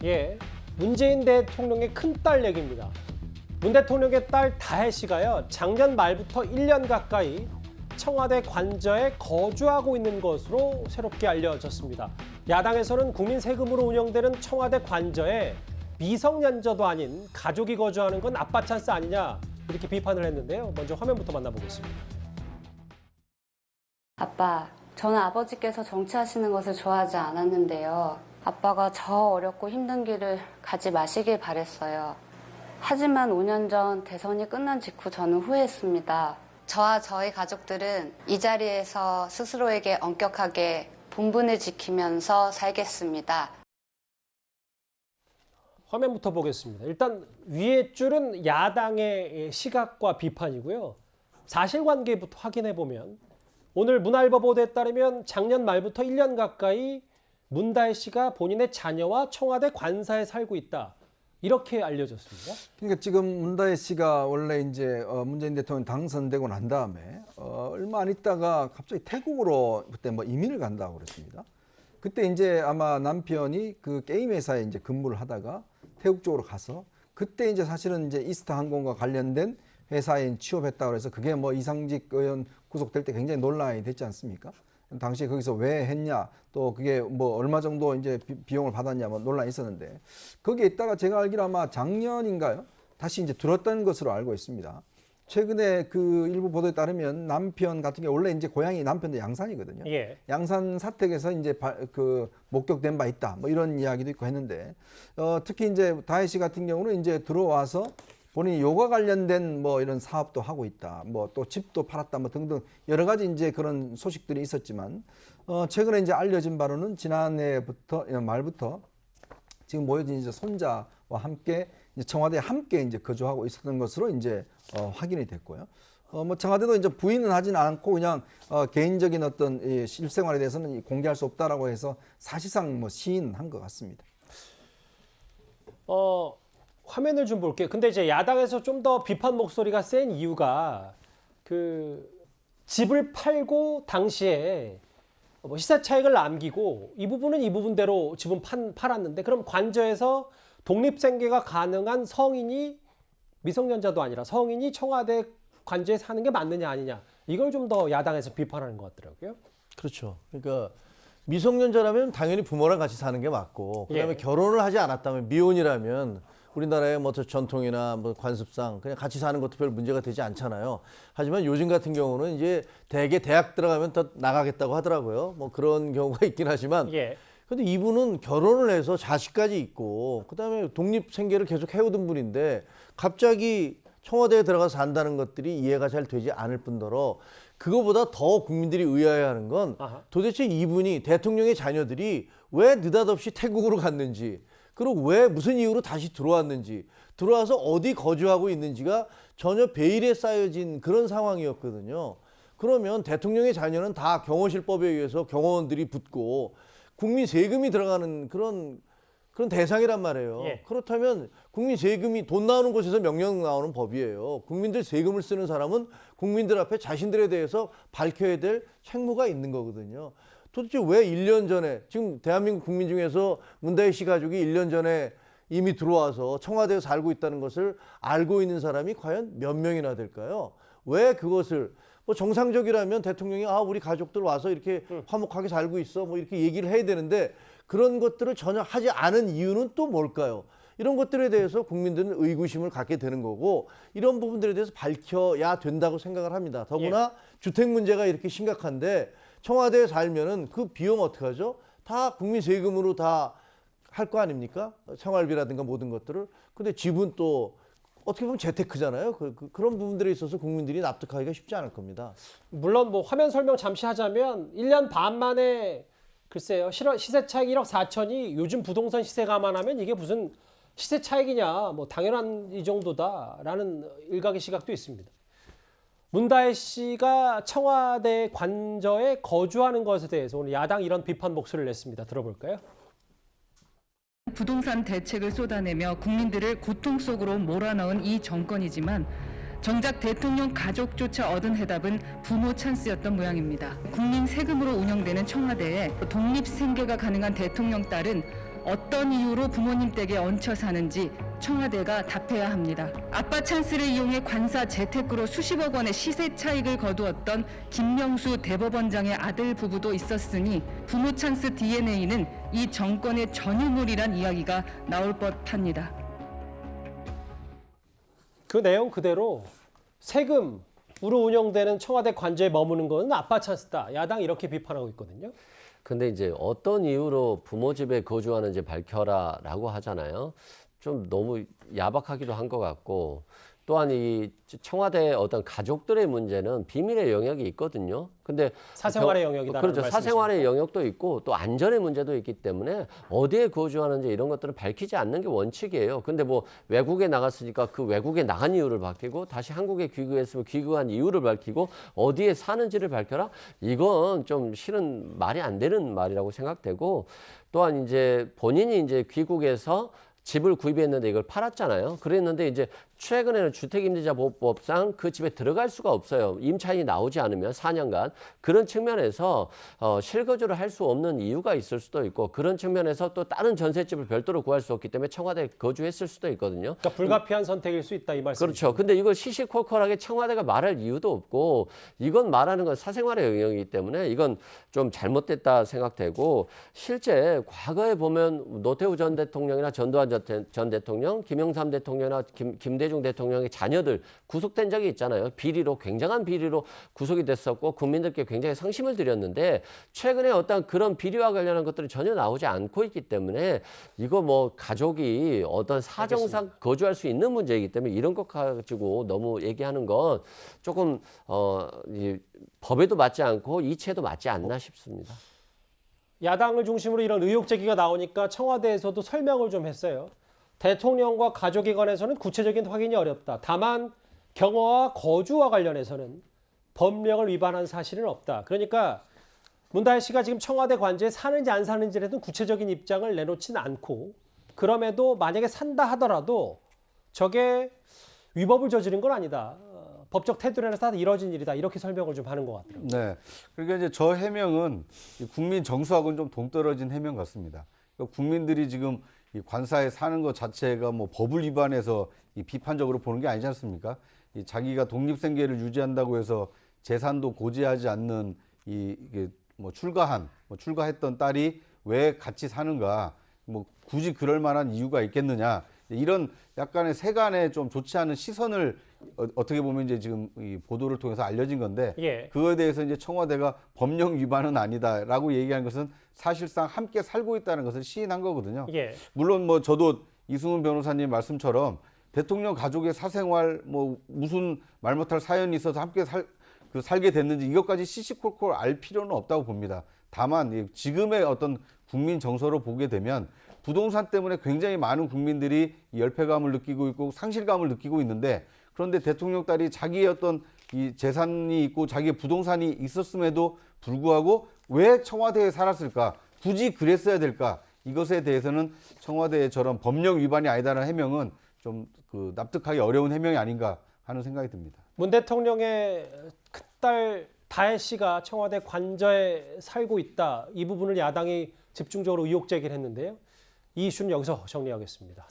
예, 문재인 대통령의 큰딸 얘기입니다. 문 대통령의 딸 다혜 씨가요, 작년 말부터 1년 가까이 청와대 관저에 거주하고 있는 것으로 새롭게 알려졌습니다. 야당에서는 국민 세금으로 운영되는 청와대 관저에 미성년자도 아닌 가족이 거주하는 건 아빠 찬스 아니냐, 이렇게 비판을 했는데요. 먼저 화면부터 만나보겠습니다. 아빠, 저는 아버지께서 정치하시는 것을 좋아하지 않았는데요. 아빠가 저 어렵고 힘든 길을 가지 마시길 바랬어요. 하지만 5년 전 대선이 끝난 직후 저는 후회했습니다. 저와 저희 가족들은 이 자리에서 스스로에게 엄격하게 본분을 지키면서 살겠습니다. 화면부터 보겠습니다. 일단 위에 줄은 야당의 시각과 비판이고요. 사실관계부터 확인해 보면 오늘 문화일보 보도에 따르면 작년 말부터 1년 가까이 문다혜 씨가 본인의 자녀와 청와대 관사에 살고 있다, 이렇게 알려졌습니다. 그러니까 지금 문다혜 씨가 원래 이제 문재인 대통령 당선되고 난 다음에 얼마 안 있다가 갑자기 태국으로 그때 뭐 이민을 간다고 그랬습니다. 그때 이제 아마 남편이 그 게임 회사에 이제 근무를 하다가 태국 쪽으로 가서 그때 이제 사실은 이제 이스타 항공과 관련된 회사에 취업했다고 해서 그게 뭐 이상직 의원 구속될 때 굉장히 논란이 됐지 않습니까? 당시에 거기서 왜 했냐, 또 그게 뭐 얼마 정도 이제 비용을 받았냐, 뭐 논란이 있었는데, 거기에 있다가 제가 알기로 아마 작년인가요? 다시 이제 들었던 것으로 알고 있습니다. 최근에 그 일부 보도에 따르면 남편 같은 경우 원래 이제 고향이 남편도 양산이거든요. 예. 양산 사택에서 이제 그 목격된 바 있다, 뭐 이런 이야기도 있고 했는데, 특히 이제 다혜 씨 같은 경우는 이제 들어와서 본인이 요가 관련된 뭐 이런 사업도 하고 있다, 뭐 또 집도 팔았다, 뭐 등등 여러 가지 이제 그런 소식들이 있었지만, 최근에 이제 알려진 바로는 지난해부터 말부터 지금 모여진 이제 손자와 함께 이제 청와대에 함께 이제 거주하고 있었던 것으로 이제 확인이 됐고요. 뭐 청와대도 이제 부인은 하지는 않고 그냥 개인적인 어떤 이 실생활에 대해서는 공개할 수 없다라고 해서 사실상 뭐 시인한 것 같습니다. 화면을 좀 볼게요. 근데 이제 야당에서 좀 더 비판 목소리가 센 이유가 그 집을 팔고 당시에 뭐 시세 차익을 남기고 이 부분은 이 부분대로 집은 팔았는데, 그럼 관저에서 독립생계가 가능한 성인이, 미성년자도 아니라 성인이 청와대 관저에 사는 게 맞느냐 아니냐, 이걸 좀 더 야당에서 비판하는 것 같더라고요. 그렇죠. 그러니까 미성년자라면 당연히 부모랑 같이 사는 게 맞고, 그다음에 예. 결혼을 하지 않았다면, 미혼이라면 우리나라의 뭐 전통이나 뭐 관습상 그냥 같이 사는 것도 별 문제가 되지 않잖아요. 하지만 요즘 같은 경우는 이제 대개 대학 들어가면 더 나가겠다고 하더라고요. 뭐 그런 경우가 있긴 하지만, 예. 근데 이분은 결혼을 해서 자식까지 있고 그다음에 독립 생계를 계속 해오던 분인데 갑자기 청와대에 들어가서 산다는 것들이 이해가 잘 되지 않을 뿐더러, 그거보다 더 국민들이 의아해하는 건 도대체 이분이, 대통령의 자녀들이 왜 느닷없이 태국으로 갔는지, 그리고 왜 무슨 이유로 다시 들어왔는지, 들어와서 어디 거주하고 있는지가 전혀 베일에 쌓여진 그런 상황이었거든요. 그러면 대통령의 자녀는 다 경호실법에 의해서 경호원들이 붙고 국민 세금이 들어가는 그런 대상이란 말이에요. 예. 그렇다면 국민 세금이, 돈 나오는 곳에서 명령 나오는 법이에요. 국민들 세금을 쓰는 사람은 국민들 앞에 자신들에 대해서 밝혀야 될 책무가 있는 거거든요. 도대체 왜 1년 전에, 지금 대한민국 국민 중에서 문다혜 씨 가족이 1년 전에 이미 들어와서 청와대에 살고 있다는 것을 알고 있는 사람이 과연 몇 명이나 될까요? 왜 그것을, 뭐 정상적이라면 대통령이 우리 가족들 와서 이렇게 화목하게 살고 있어, 뭐 이렇게 얘기를 해야 되는데, 그런 것들을 전혀 하지 않은 이유는 또 뭘까요? 이런 것들에 대해서 국민들은 의구심을 갖게 되는 거고, 이런 부분들에 대해서 밝혀야 된다고 생각을 합니다. 더구나 주택 문제가 이렇게 심각한데 청와대에 살면은 그 비용 어떻게 하죠? 다 국민 세금으로 다 할 거 아닙니까? 생활비라든가 모든 것들을. 근데 집은 또 어떻게 보면 재테크잖아요. 그런 부분들에 있어서 국민들이 납득하기가 쉽지 않을 겁니다. 물론 뭐 화면 설명 잠시 하자면 1년 반 만에 글쎄요, 시세 차익 1억 4천이 요즘 부동산 시세 감안하면 이게 무슨 시세 차익이냐, 뭐 당연한 이 정도다라는 일각의 시각도 있습니다. 문다혜 씨가 청와대 관저에 거주하는 것에 대해서 오늘 야당이 이런 비판 목소리를 냈습니다. 들어볼까요? 부동산 대책을 쏟아내며 국민들을 고통 속으로 몰아넣은 이 정권이지만 정작 대통령 가족조차 얻은 해답은 부모 찬스였던 모양입니다. 국민 세금으로 운영되는 청와대에 독립 생계가 가능한 대통령 딸은 어떤 이유로 부모님 댁에 얹혀 사는지 청와대가 답해야 합니다. 아빠 찬스를 이용해 관사 재테크로 수십억 원의 시세 차익을 거두었던 김명수 대법원장의 아들 부부도 있었으니 부모 찬스 DNA는 이 정권의 전유물이란 이야기가 나올 법합니다. 그 내용 그대로 세금으로 운영되는 청와대 관저에 머무는 건 아빠 찬스다. 야당이 이렇게 비판하고 있거든요. 근데 이제 어떤 이유로 부모 집에 거주하는지 밝혀라라고 하잖아요. 좀 너무 야박하기도 한 것 같고, 또한 이 청와대 어떤 가족들의 문제는 비밀의 영역이 있거든요. 근데 사생활의 영역이다. 그렇죠. 사생활의 영역도 있고 또 안전의 문제도 있기 때문에 어디에 거주하는지 이런 것들은 밝히지 않는 게 원칙이에요. 근데 뭐 외국에 나갔으니까 그 외국에 나간 이유를 밝히고 다시 한국에 귀국했으면 귀국한 이유를 밝히고 어디에 사는지를 밝혀라? 이건 좀 실은 말이 안 되는 말이라고 생각되고, 또한 이제 본인이 이제 귀국해서 집을 구입했는데 이걸 팔았잖아요. 그랬는데 이제 최근에는 주택임대차보호법상 그 집에 들어갈 수가 없어요. 임차인이 나오지 않으면 4년간. 그런 측면에서 실거주를 할 수 없는 이유가 있을 수도 있고, 그런 측면에서 또 다른 전셋집을 별도로 구할 수 없기 때문에 청와대에 거주했을 수도 있거든요. 그러니까 불가피한 선택일 수 있다 이 말씀이죠. 그렇죠. 근데 이걸 시시콜콜하게 청와대가 말할 이유도 없고, 이건 말하는 건 사생활의 영역이기 때문에 이건 좀 잘못됐다 생각되고, 실제 과거에 보면 노태우 전 대통령이나 전두환 전 대통령, 김영삼 대통령이나 김대중 대통령의 자녀들 구속된 적이 있잖아요. 비리로, 굉장한 비리로 구속이 됐었고 국민들께 굉장히 상심을 드렸는데, 최근에 어떤 그런 비리와 관련한 것들이 전혀 나오지 않고 있기 때문에 이거 뭐 가족이 어떤 사정상 거주할 수 있는 문제이기 때문에 이런 것 가지고 너무 얘기하는 건 조금 이 법에도 맞지 않고 이치에도 맞지 않나 싶습니다. 야당을 중심으로 이런 의혹 제기가 나오니까 청와대에서도 설명을 좀 했어요. 대통령과 가족에 관해서는 구체적인 확인이 어렵다. 다만 경호와 거주와 관련해서는 법령을 위반한 사실은 없다. 그러니까 문다혜 씨가 지금 청와대 관저에 사는지 안 사는지라도 구체적인 입장을 내놓지는 않고, 그럼에도 만약에 산다 하더라도 저게 위법을 저지른 건 아니다. 법적 태도라서 다 이뤄진 일이다. 이렇게 설명을 좀 하는 것 같더라고요. 네. 그러니까 이제 저 해명은 국민 정서하고는 좀 동떨어진 해명 같습니다. 그러니까 국민들이 지금 이 관사에 사는 것 자체가 뭐 법을 위반해서 이 비판적으로 보는 게 아니지 않습니까? 이 자기가 독립생계를 유지한다고 해서 재산도 고지하지 않는 이게 뭐 출가했던 딸이 왜 같이 사는가? 뭐 굳이 그럴 만한 이유가 있겠느냐? 이런 약간의 세간에 좀 좋지 않은 시선을 어떻게 보면 이제 지금 이 보도를 통해서 알려진 건데, 예. 그거에 대해서 이제 청와대가 법령 위반은 아니다라고 얘기한 것은 사실상 함께 살고 있다는 것을 시인한 거거든요. 예. 물론 뭐 저도 이승훈 변호사님 말씀처럼 대통령 가족의 사생활 뭐 무슨 말 못할 사연이 있어서 함께 살게 됐는지 이것까지 시시콜콜 알 필요는 없다고 봅니다. 다만 지금의 어떤 국민 정서로 보게 되면 부동산 때문에 굉장히 많은 국민들이 열패감을 느끼고 있고 상실감을 느끼고 있는데, 그런데 대통령 딸이 자기의 어떤 이 재산이 있고 자기의 부동산이 있었음에도 불구하고 왜 청와대에 살았을까? 굳이 그랬어야 될까? 이것에 대해서는 청와대의 저런 법령 위반이 아니다라는 해명은 좀 납득하기 어려운 해명이 아닌가 하는 생각이 듭니다. 문 대통령의 큰딸 다혜 씨가 청와대 관저에 살고 있다. 이 부분을 야당이 집중적으로 의혹 제기를 했는데요. 이 이슈는 여기서 정리하겠습니다.